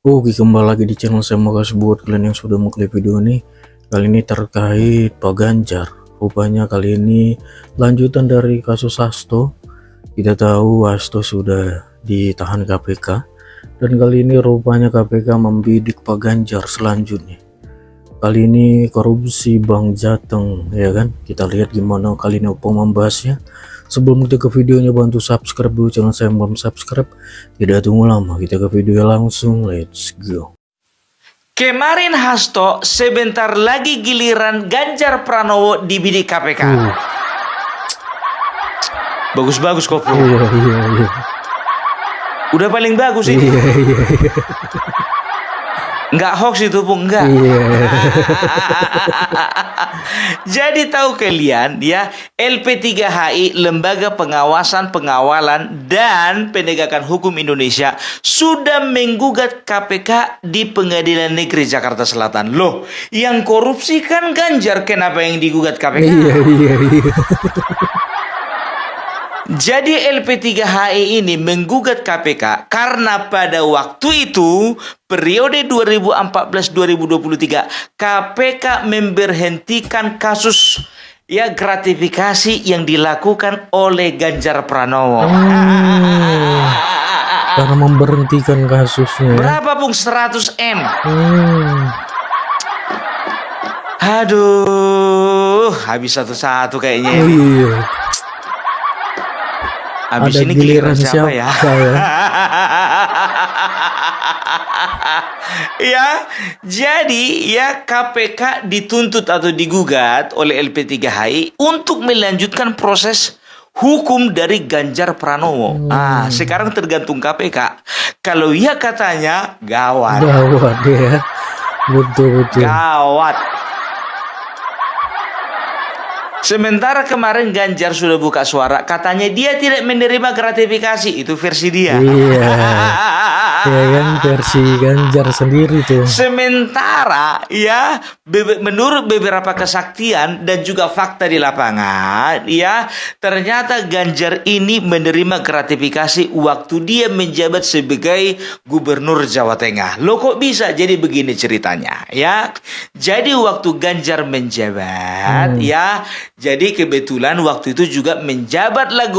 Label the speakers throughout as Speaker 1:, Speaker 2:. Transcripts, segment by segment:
Speaker 1: Oke, kembali lagi di channel saya. Makasih buat kalian yang sudah mengklik video ini. Kali ini terkait Pak Ganjar. Rupanya kali ini lanjutan dari kasus Hasto. Kita tahu Hasto sudah ditahan KPK, dan kali ini rupanya KPK membidik Pak Ganjar selanjutnya. Kali ini korupsi Bank Jateng, ya kan? Kita lihat gimana kali ini Oppo membahasnya. Sebelum kita ke videonya, bantu subscribe dulu channel saya yang belum subscribe. Tidak tunggu lama, kita ke video langsung. Let's go.
Speaker 2: Kemarin Hasto, sebentar lagi giliran Ganjar Pranowo dibidik KPK. Bagus-bagus kok, Bro.
Speaker 1: Iya.
Speaker 2: Udah paling bagus ini.
Speaker 1: Iya.
Speaker 2: Nggak hoax itu, Bung, enggak.
Speaker 1: Iya.
Speaker 2: Jadi tahu kalian ya, LP3HI, Lembaga Pengawasan, Pengawalan dan Penegakan Hukum Indonesia, sudah menggugat KPK di Pengadilan Negeri Jakarta Selatan. Loh, yang korupsi kan Ganjar, kenapa yang digugat KPK?
Speaker 1: Iya.
Speaker 2: Jadi LP3HI ini menggugat KPK karena pada waktu itu periode 2014-2023 KPK memberhentikan kasus gratifikasi yang dilakukan oleh Ganjar Pranowo.
Speaker 1: Karena memberhentikan kasusnya.
Speaker 2: Berapa, Bung? 100 M. Aduh, habis satu-satu kayaknya.
Speaker 1: Iya.
Speaker 2: Habis
Speaker 1: Ada
Speaker 2: ini giliran siapa
Speaker 1: ya?
Speaker 2: Ya, jadi ya KPK dituntut atau digugat oleh LP3HI untuk melanjutkan proses hukum dari Ganjar Pranowo. Sekarang tergantung KPK. Kalau iya katanya gawat.
Speaker 1: Gawat ya. Betul.
Speaker 2: Gawat. Sementara kemarin Ganjar sudah buka suara, katanya dia tidak menerima gratifikasi. Itu versi dia.
Speaker 1: Iya. Ya kan, versi Ganjar sendiri tuh.
Speaker 2: Sementara ya menurut beberapa kesaksian dan juga fakta di lapangan, ya ternyata Ganjar ini menerima gratifikasi waktu dia menjabat sebagai Gubernur Jawa Tengah. Loh, kok bisa? Jadi begini ceritanya, ya. Jadi waktu Ganjar menjabat, ya. Jadi kebetulan waktu itu juga menjabatlah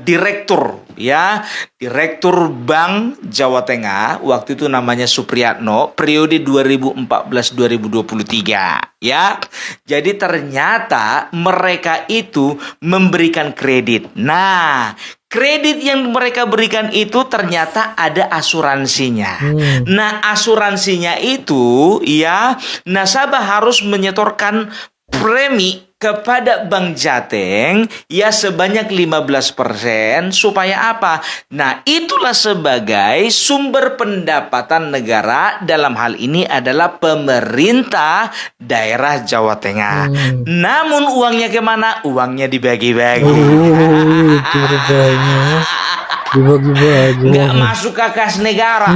Speaker 2: direktur, ya, Direktur Bank Jawa Tengah, waktu itu namanya Supriyatno, periode 2014-2023, ya. Jadi ternyata mereka itu memberikan kredit. Nah, kredit yang mereka berikan itu ternyata ada asuransinya. Nah, asuransinya itu ya nasabah harus menyetorkan premi kepada Bank Jateng ya sebanyak 15%, supaya apa? Nah, itulah sebagai sumber pendapatan negara, dalam hal ini adalah pemerintah daerah Jawa Tengah. Namun uangnya kemana? Uangnya dibagi-bagi.
Speaker 1: Itu rupanya dibagi-bagi.
Speaker 2: Nggak masuk ke kas negara.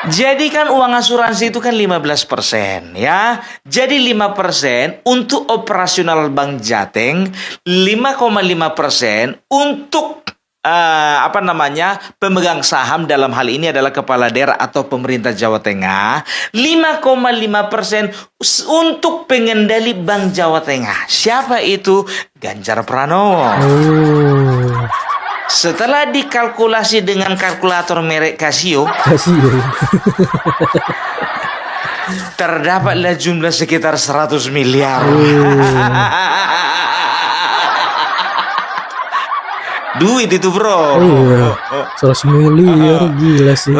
Speaker 2: Jadi kan uang asuransi itu kan 15%, ya. Jadi 5% untuk operasional Bank Jateng, 5,5% untuk pemegang saham, dalam hal ini adalah kepala daerah atau pemerintah Jawa Tengah, 5,5% untuk pengendali Bank Jawa Tengah. Siapa itu? Ganjar Pranowo. Setelah dikalkulasi dengan kalkulator merek Casio, terdapatlah jumlah sekitar 100 miliar. Duit itu, Bro.
Speaker 1: 100 miliar, gila sih.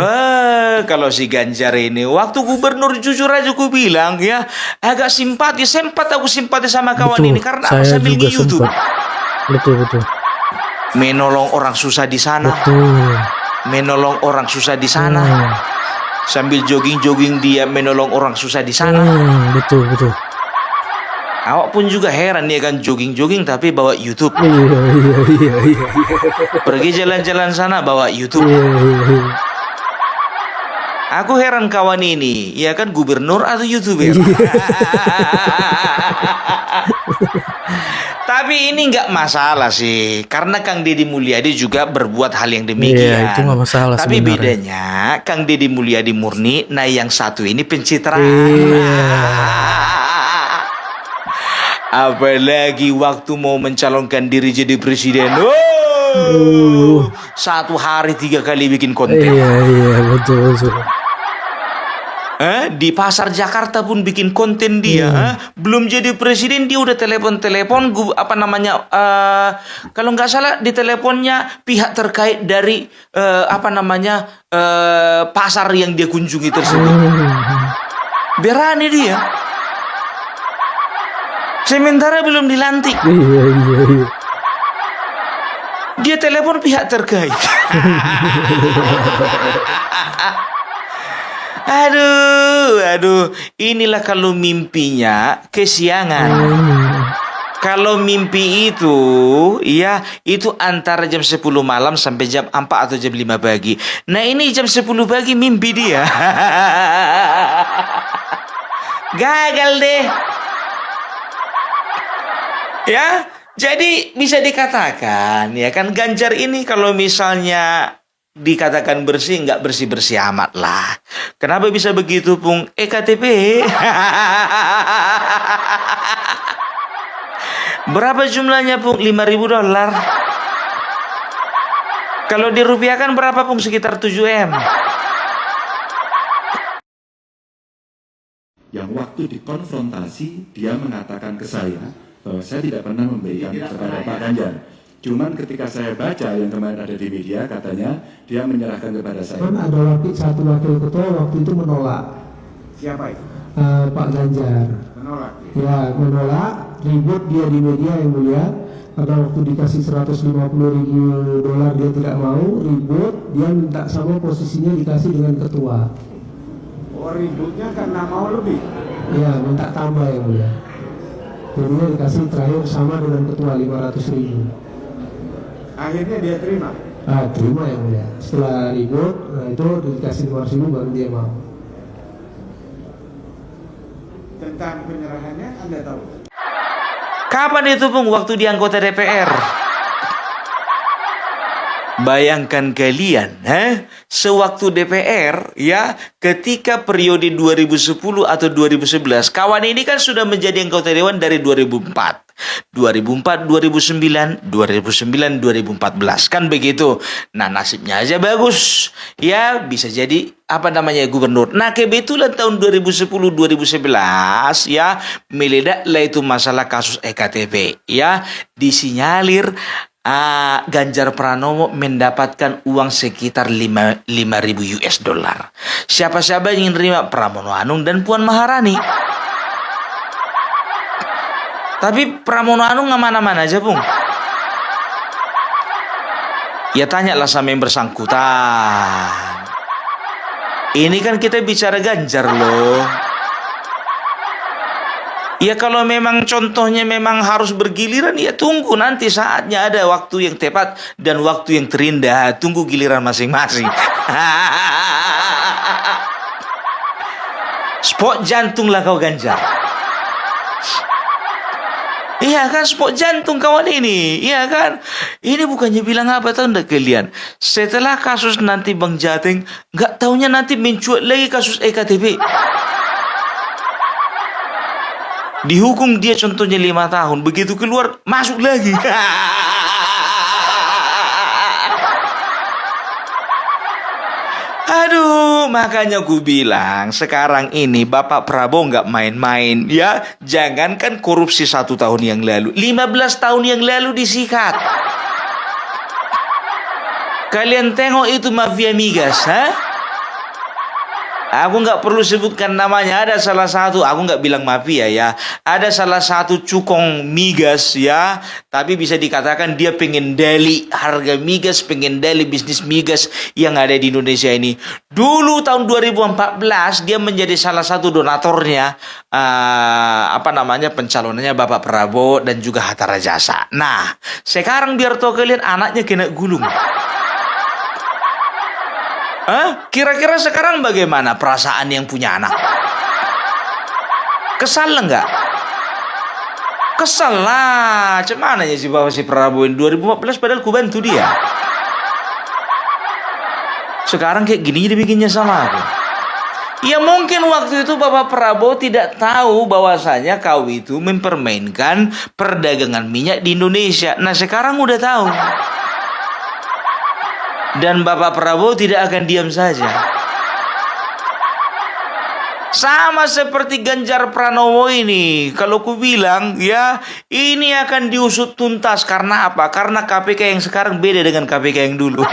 Speaker 2: Kalau si Ganjar ini waktu gubernur, jujur aja aku bilang ya, agak simpati. Aku simpati sama kawan ini karena aku sambil di YouTube.
Speaker 1: Betul.
Speaker 2: Menolong orang susah di sana. Menolong orang susah di sana. Sambil jogging-jogging dia menolong orang susah di sana.
Speaker 1: Betul.
Speaker 2: Awak pun juga heran ya kan, jogging-jogging tapi bawa YouTube.
Speaker 1: Iya.
Speaker 2: Pergi jalan-jalan sana bawa YouTube. Aku heran kawan ini, ya kan, gubernur atau YouTuber? Tapi ini nggak masalah sih, karena Kang Deddy Mulyadi juga berbuat hal yang
Speaker 1: Iya,
Speaker 2: demikian.
Speaker 1: itu nggak masalah
Speaker 2: Tapi
Speaker 1: sebenarnya.
Speaker 2: bedanya Kang Deddy Mulyadi murni, nah yang satu ini pencitraan.
Speaker 1: Iya.
Speaker 2: Apalagi waktu mau mencalonkan diri jadi presiden. Oh, satu hari 3 kali bikin konten.
Speaker 1: Iya, betul.
Speaker 2: Di pasar Jakarta pun bikin konten dia. Belum jadi presiden dia udah telepon kalau nggak salah di teleponnya pihak terkait dari pasar yang dia kunjungi tersebut. Berani dia. Sementara belum dilantik.
Speaker 1: Iya.
Speaker 2: Dia telepon pihak terkait. Aduh, inilah kalau mimpinya kesiangan. Kalau mimpi itu, ya, itu antara jam 10 malam sampai jam 4 atau jam 5 pagi. Nah, ini jam 10 pagi mimpi dia. Gagal deh. Ya, jadi bisa dikatakan, ya kan, Ganjar ini kalau misalnya dikatakan bersih, nggak bersih-bersih amat lah. Kenapa bisa begitu, Pung? EKTP. Berapa jumlahnya, Pung? $5.000. Kalau dirupiahkan berapa, Pung? Sekitar 7 M.
Speaker 3: Yang waktu dikonfrontasi, dia mengatakan ke saya bahwa saya tidak pernah memberikan kepada Pak Ganjar. Cuman ketika saya baca yang kemarin ada di media, katanya dia menyerahkan kepada saya.
Speaker 4: Ada satu wakil ketua waktu itu menolak.
Speaker 5: Siapa itu?
Speaker 4: Pak Ganjar.
Speaker 5: Menolak.
Speaker 4: Ya, menolak. Ribut dia di media yang mulia. Karena waktu dikasih $150.000 dia tidak mau, ribut. Dia minta sama posisinya dikasih dengan ketua.
Speaker 5: Oh, ributnya karena mau lebih.
Speaker 4: Ya, minta tambah yang mulia. Jadinya dikasih terakhir sama dengan ketua 500.000.
Speaker 5: Akhirnya dia terima.
Speaker 4: Terima yang mulia. Setelah ribut, nah itu dikasih 500.000 baru dia mau.
Speaker 5: Tentang penyerahannya Anda tahu?
Speaker 2: Kapan itu, Pung? Waktu di anggota DPR. Bayangkan kalian, sewaktu DPR, ya, ketika periode 2010 atau 2011, kawan ini kan sudah menjadi anggota dewan dari 2004. 2004, 2009, 2014, kan begitu. Nah, nasibnya aja bagus, ya, bisa jadi gubernur. Nah, kebetulan tahun 2010, 2011, ya, meledaklah itu masalah kasus EKTP, ya, disinyalir Ganjar Pranowo mendapatkan uang sekitar $5.000. Siapa-siapa yang ingin terima? Pramono Anung dan Puan Maharani. Tapi Pramono Anung nggak mana-mana aja, Bung. Ya, tanyalah sama yang bersangkutan. Ini kan kita bicara Ganjar loh. Ya, kalau memang contohnya memang harus bergiliran, ya tunggu nanti saatnya, ada waktu yang tepat dan waktu yang terindah. Tunggu giliran masing-masing. Spot jantung lah kau, Ganjar. Iya kan, spot jantung kawan ini. Iya kan. Ini bukannya bilang apa, tahu ndak kalian? Setelah kasus nanti Bang Jateng, nggak taunya nanti mencuat lagi kasus EKTP. Dihukum dia contohnya 5 tahun. Begitu keluar, masuk lagi. Aduh, makanya gue bilang sekarang ini Bapak Prabowo nggak main-main, ya. Jangankan korupsi 1 tahun yang lalu, 15 tahun yang lalu disikat. Kalian tengok itu mafia migas, Aku nggak perlu sebutkan namanya. Ada salah satu, aku nggak bilang mafia ya. Ada salah satu cukong migas ya. Tapi bisa dikatakan dia pengen dali harga migas, pengen dali bisnis migas yang ada di Indonesia ini. Dulu tahun 2014 dia menjadi salah satu donatornya pencalonannya Bapak Prabowo dan juga Hatta Rajasa. Nah, sekarang biar tahu kalian anaknya kena gulung. Kira-kira sekarang bagaimana perasaan yang punya anak? Kesal enggak? Kesel lah. Cuman ya si Bapak si Prabowo ini 2014 padahal ku bantu dia. Sekarang kayak gini dibikinnya sama aku. Ya mungkin waktu itu Bapak Prabowo tidak tahu bahwasanya kau itu mempermainkan perdagangan minyak di Indonesia. Nah sekarang udah tahu. Dan Bapak Prabowo tidak akan diam saja. Sama seperti Ganjar Pranowo ini. Kalau ku bilang ya ini akan diusut tuntas. Karena apa? Karena KPK yang sekarang beda dengan KPK yang dulu.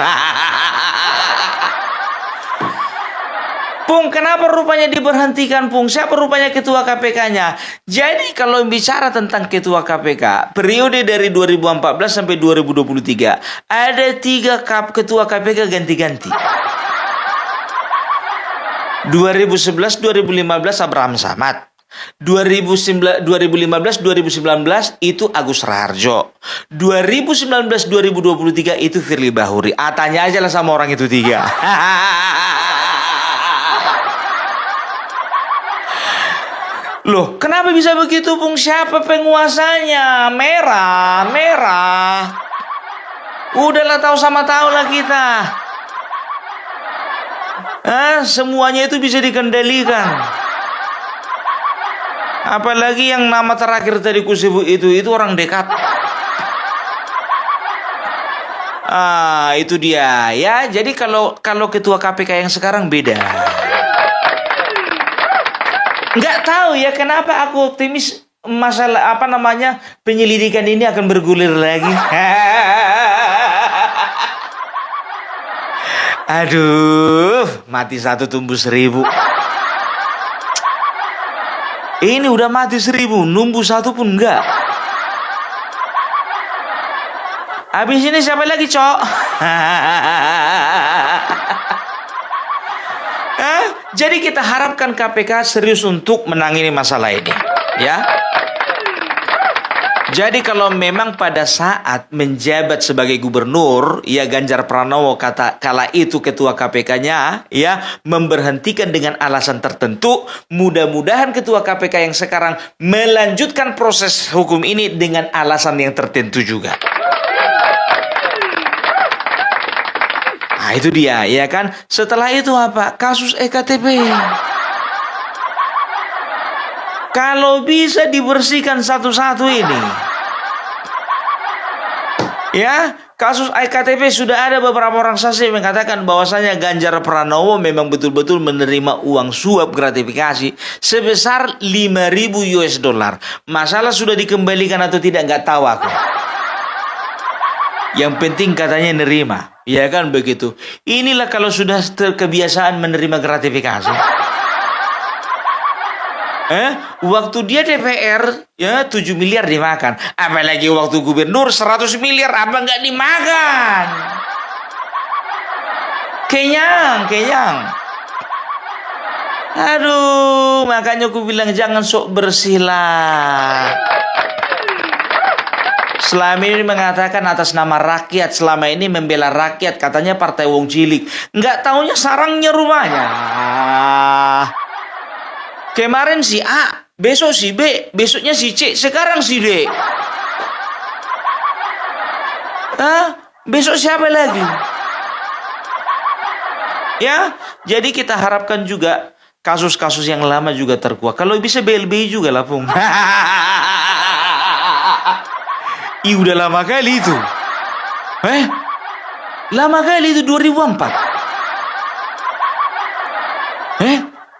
Speaker 2: Pung, kenapa rupanya diberhentikan, Pung? Siapa rupanya ketua KPK-nya? Jadi kalau bicara tentang ketua KPK, periode dari 2014 sampai 2023, ada 3 ketua KPK ganti-ganti. 2011-2015 Abraham Samad. 2015-2019 itu Agus Raharjo. 2019-2023 itu Firly Bahuri. Tanya aja lah sama orang itu 3. Loh, kenapa bisa begitu, Bung? Siapa penguasanya? Merah. Udahlah tahu sama tahu lah kita. Semuanya itu bisa dikendalikan. Apalagi yang nama terakhir tadi ku sebut itu orang dekat. Itu dia ya. Jadi kalau ketua KPK yang sekarang beda. Nggak tahu ya kenapa aku optimis masalah penyelidikan ini akan bergulir lagi. Aduh, mati 1 tumbuh 1000. Ini udah mati 1000, numbuh 1 pun enggak. Habis ini siapa lagi, Cok? Jadi kita harapkan KPK serius untuk menangani masalah ini, ya. Jadi kalau memang pada saat menjabat sebagai gubernur, ya Ganjar Pranowo kala itu ketua KPK-nya, ya memberhentikan dengan alasan tertentu, mudah-mudahan ketua KPK yang sekarang melanjutkan proses hukum ini dengan alasan yang tertentu juga. Nah itu dia, ya kan? Setelah itu apa? Kasus EKTP. Kalau bisa dibersihkan satu-satu ini. Ya, kasus EKTP sudah ada beberapa orang saksi yang mengatakan bahwasanya Ganjar Pranowo memang betul-betul menerima uang suap gratifikasi sebesar $5.000. Masalah sudah dikembalikan atau tidak nggak tahu aku. Yang penting katanya nerima. Ya kan begitu. Inilah kalau sudah kebiasaan menerima gratifikasi. Waktu dia DPR ya 7 miliar dimakan. Apalagi waktu gubernur 100 miliar apa nggak dimakan? Kenyang. Aduh, makanya aku bilang jangan sok bersih lah. Selama ini mengatakan atas nama rakyat, selama ini membela rakyat, katanya partai wong cilik. Nggak taunya sarangnya rumahnya. Kemarin si A, besok si B, besoknya si C, sekarang si D. Besok siapa lagi? Ya, jadi kita harapkan juga kasus-kasus yang lama juga terkuak. Kalau bisa BLBI juga lah, Pung. Udah lama kali itu. Lama kali itu 2004.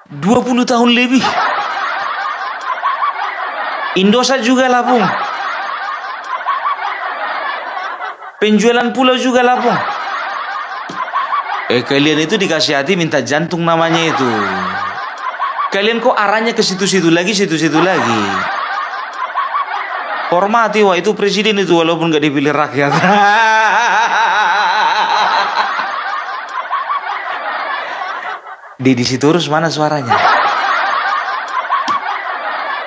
Speaker 2: 20 tahun lebih. Indosat juga lah, Pung. Penjualan pulau juga lah, Pung. Kalian itu dikasih hati minta jantung namanya itu. Kalian kok arahnya ke situ-situ lagi. Hormati, wah itu presiden itu walaupun gak dipilih rakyat. Deddy Sitorus mana suaranya?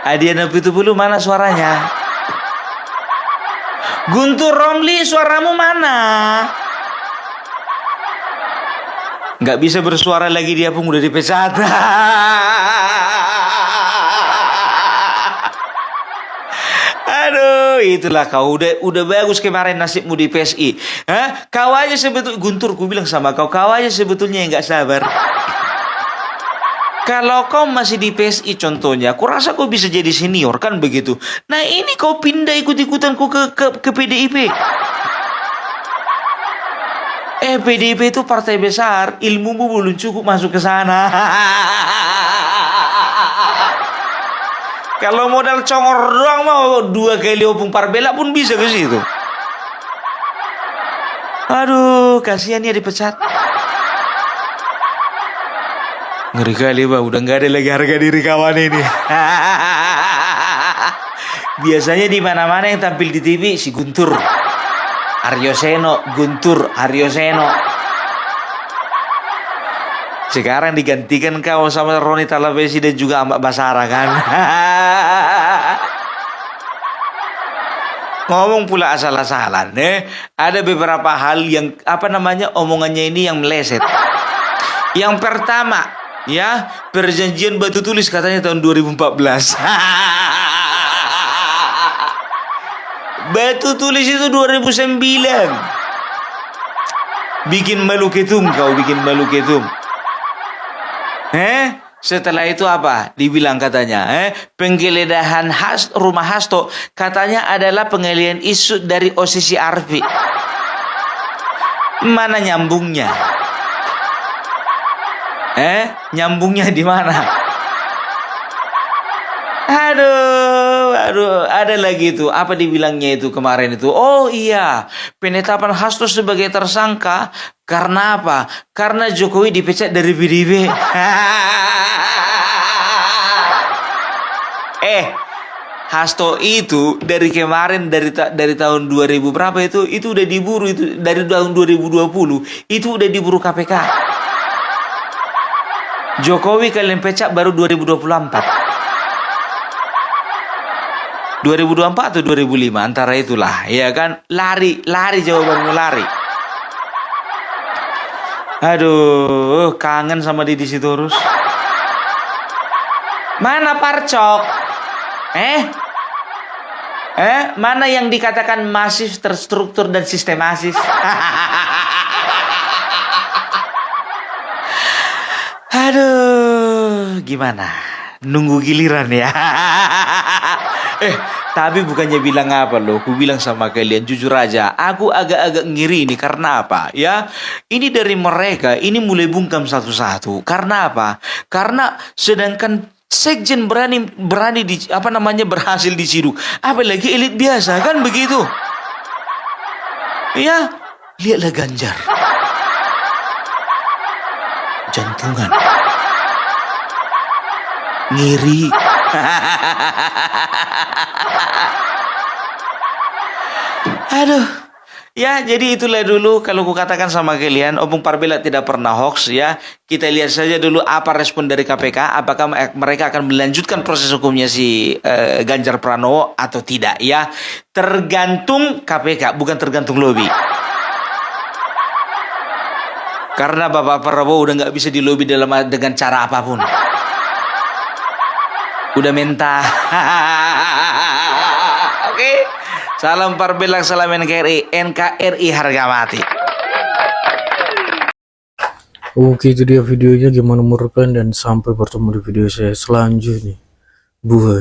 Speaker 2: Adiana Pitupulu mana suaranya? Guntur Romli suaramu mana? Gak bisa bersuara lagi dia, Pun udah dipecat. Aduh, itulah kau udah bagus kemarin nasibmu di PSI. Hah? Kau aja sebetulnya Guntur, ku bilang sama kau aja sebetulnya yang nggak sabar. Kalau kau masih di PSI contohnya, aku rasa kau bisa jadi senior kan begitu. Nah ini kau pindah ikut-ikutan kau ke PDIP. PDIP itu partai besar, ilmumu belum cukup masuk ke sana. Kalau modal congor doang mau 2 kali opung parbela pun bisa ke situ. Aduh, kasihan ya dipecat. Ngeri kali Pak, udah nggak ada lagi harga diri kawan ini. Biasanya di mana-mana yang tampil di TV si Guntur, Aryo Seno, Guntur, Aryo Seno. Sekarang digantikan kau sama Roni Talapesi dan juga Mbak Basara kan. Ngomong pula asal-asalan, ada beberapa hal yang omongannya ini yang meleset. Yang pertama, ya, perjanjian batu tulis katanya tahun 2014. Batu tulis itu 2009. Bikin malu ketum kau, bikin malu ketum. Setelah itu apa? Dibilang katanya, penggeledahan rumah Hasto katanya adalah penggalian isu dari OSISI Arfi. Mana nyambungnya? Nyambungnya di mana? Aduh, ada lagi itu. Apa dibilangnya itu kemarin itu? Oh iya, penetapan Hasto sebagai tersangka karena apa? Karena Jokowi dipecat dari PDIP. Hasto itu dari kemarin dari tahun 2000 berapa itu udah diburu itu dari tahun 2020 itu udah diburu KPK. Jokowi kalian pecat baru 2024. 2024 atau 2005 antara itulah, ya kan? Lari jawabanmu lari. Aduh, kangen sama Didi Sitorus. Mana Parcok? Mana yang dikatakan masif, terstruktur dan sistematis? Aduh, gimana? Nunggu giliran ya. Tapi bukannya bilang apa loh, aku bilang sama kalian jujur aja, aku agak-agak ngiri ini karena apa? Ya, ini dari mereka, ini mulai bungkam satu-satu. Karena apa? Karena sedangkan sekjen berani berhasil diciduk, apalagi elit biasa kan begitu? Ya, lihatlah Ganjar, jantungan, ngiri. Aduh, ya jadi itulah dulu kalau ku katakan sama kalian, Opung Parbela tidak pernah hoax ya. Kita lihat saja dulu apa respon dari KPK, apakah mereka akan melanjutkan proses hukumnya si Ganjar Pranowo atau tidak ya. Tergantung KPK, bukan tergantung lobby. Karena Bapak Prabowo udah nggak bisa dilobi dengan cara apapun. Udah mentah. Oke. Salam Parbela, salam NKRI. NKRI harga mati.
Speaker 1: Oke, itu dia videonya, gimana menurut kalian, dan sampai bertemu di video saya selanjutnya. Buat